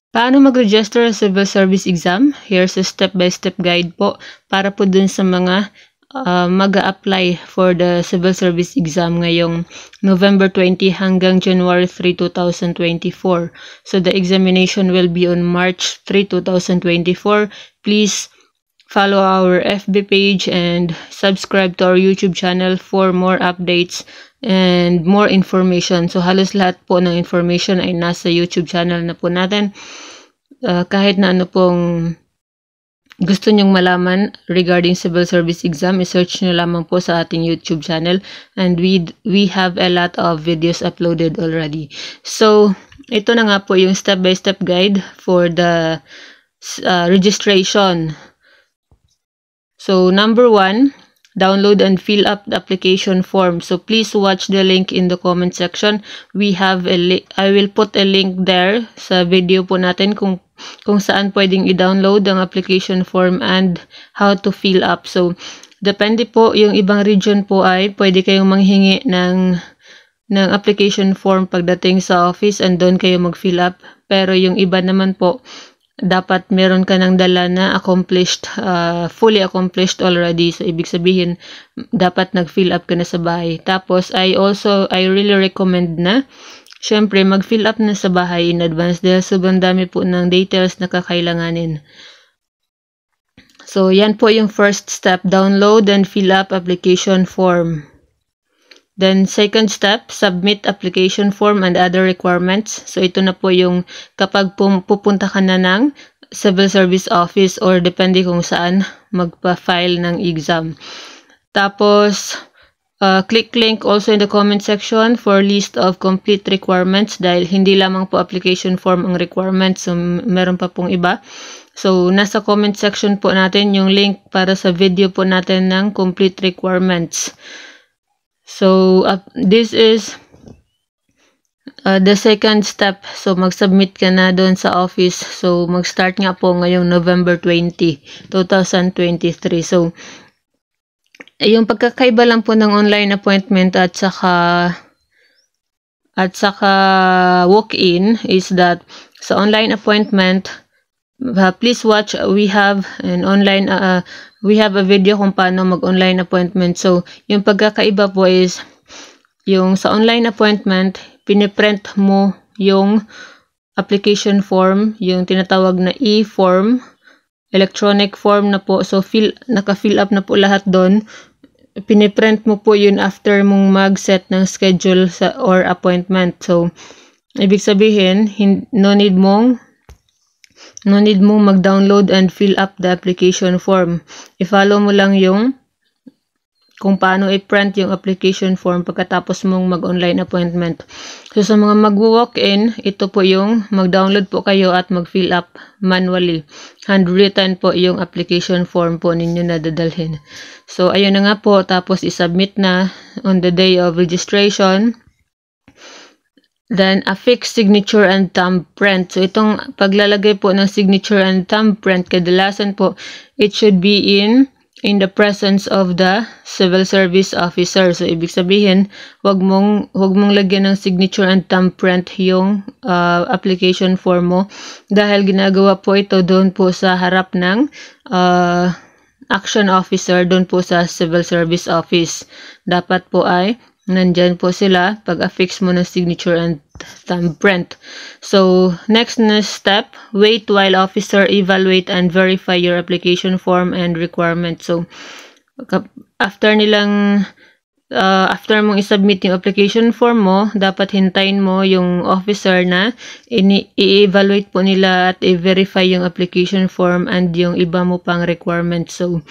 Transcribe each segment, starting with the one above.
Paano mag-register sa civil service exam? Here's a step-by-step guide po para po dun sa mga mag-a-apply for the civil service exam ngayong November 20 hanggang January 3, 2024. So the examination will be on March 3, 2024. Please follow our FB page and subscribe to our YouTube channel for more updates and more information. So halos lahat po ng information ay nasa YouTube channel na po natin. Kahit na ano pong gusto nyong malaman regarding civil service exam, i-search nyo lamang po sa ating YouTube channel, and we have a lot of videos uploaded already. So ito na nga po yung step-by-step guide for the registration. So number 1, download and fill up the application form. So please watch the link in the comment section. We have a I will put a link there sa video po natin kung saan pwedeng i-download ang application form and how to fill up. So depende po, yung ibang region po ay pwede kayong manghingi ng application form pagdating sa office and doon kayo mag-fill up. Pero yung iba naman po, dapat meron ka ng dala na accomplished, fully accomplished already. So, ibig sabihin, dapat nag-fill up ka na sa bahay. Tapos, I really recommend na, syempre, mag-fill up na sa bahay in advance dahil sobrang dami po ng details na kakailanganin. So, yan po yung first step, download and fill up application form. Then, second step, submit application form and other requirements. So, ito na po yung kapag pupunta ka na ng civil service office or depende kung saan magpa-file ng exam. Tapos, click link also in the comment section for list of complete requirements dahil hindi lamang po application form ang requirements. So, meron pa pong iba. So, nasa comment section po natin yung link para sa video po natin ng complete requirements. So, this is the second step. So, mag-submit ka na doon sa office. So, mag-start nga po ngayong November 20, 2023. So, yung pagkakaiba lang po ng online appointment at saka walk-in is that sa online appointment, please watch, we have a video kung paano mag-online appointment. So, yung pagkakaiba po is, yung sa online appointment, piniprint mo yung application form, yung tinatawag na e-form, electronic form na po. So, naka-fill up na po lahat doon. Piniprint mo po yun after mong mag-set ng schedule or appointment. So, ibig sabihin, no need mong mag-download and fill up the application form. I-follow mo lang yung kung paano i-print yung application form pagkatapos mong mag-online appointment. So, sa mga mag-walk-in, ito po yung mag-download po kayo at mag-fill up manually. Handwritten po yung application form po ninyo na dadalhin. So, ayun na nga po. Tapos, i-submit na on the day of registration. Then, affix signature and thumbprint. So, itong paglalagay po ng signature and thumbprint, kadalasan po, it should be in the presence of the civil service officer. So, ibig sabihin, wag mong lagyan ng signature and thumbprint yung application form mo dahil ginagawa po ito doon po sa harap ng action officer, doon po sa civil service office. Dapat po ay nandyan po sila pag-affix mo ng signature and thumbprint. So, next na step, wait while officer evaluate and verify your application form and requirements. So, after mong isubmit yung application form mo, dapat hintayin mo yung officer na i-evaluate po nila at i-verify yung application form and yung iba mo pang requirements. So,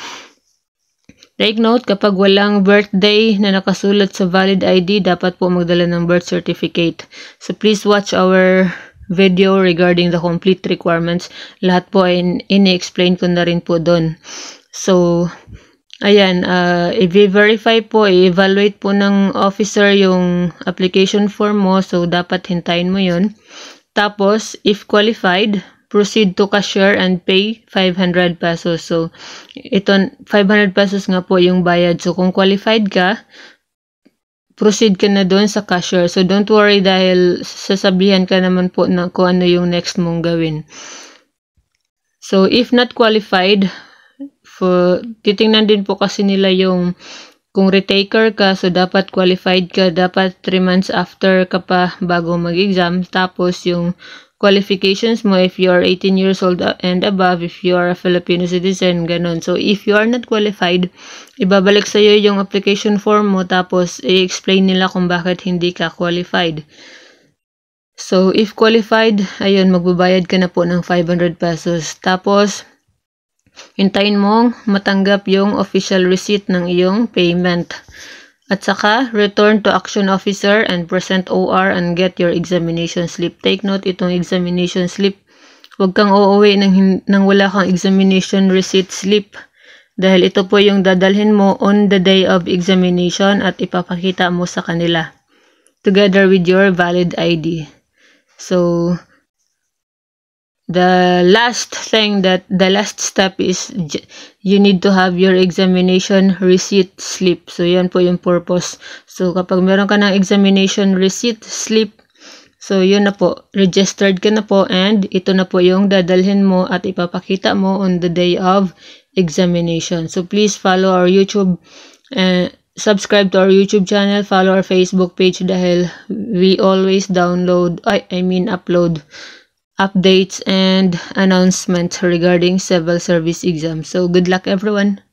take note, kapag walang birthday na nakasulat sa valid ID, dapat po magdala ng birth certificate. So, please watch our video regarding the complete requirements. Lahat po ay ini-explain ko na rin po doon. So, ayan, i-verify po, i-evaluate po ng officer yung application form mo. So, dapat hintayin mo yun. Tapos, if qualified, proceed to cashier and pay 500 pesos. So, ito, 500 pesos nga po yung bayad. So, kung qualified ka, proceed ka na doon sa cashier. So, don't worry dahil sasabihan ka naman po na kung ano yung next mong gawin. So, if not qualified, titingnan din po kasi nila yung kung retaker ka, so dapat qualified ka, dapat 3 months after ka pa bago mag-exam. Tapos yung qualifications mo, if you are 18 years old and above, if you are a Filipino citizen, ganun. So, if you are not qualified, ibabalik sa'yo yung application form mo, tapos i-explain nila kung bakit hindi ka qualified. So, if qualified, ayun, magbabayad ka na po ng 500 pesos. Tapos, hintayin mong matanggap yung official receipt ng iyong payment. At saka, return to action officer and present OR and get your examination slip. Take note, itong examination slip, huwag kang uuwi nang wala kang examination receipt slip. Dahil ito po yung dadalhin mo on the day of examination at ipapakita mo sa kanila. Together with your valid ID. So, the last step is you need to have your examination receipt slip. So, yan po yung purpose. So, kapag meron ka ng examination receipt slip, so, yun na po. Registered ka na po and ito na po yung dadalhin mo at ipapakita mo on the day of examination. So, please follow our YouTube subscribe to our YouTube channel, follow our Facebook page dahil we always upload updates and announcements regarding civil service exam. So, good luck everyone!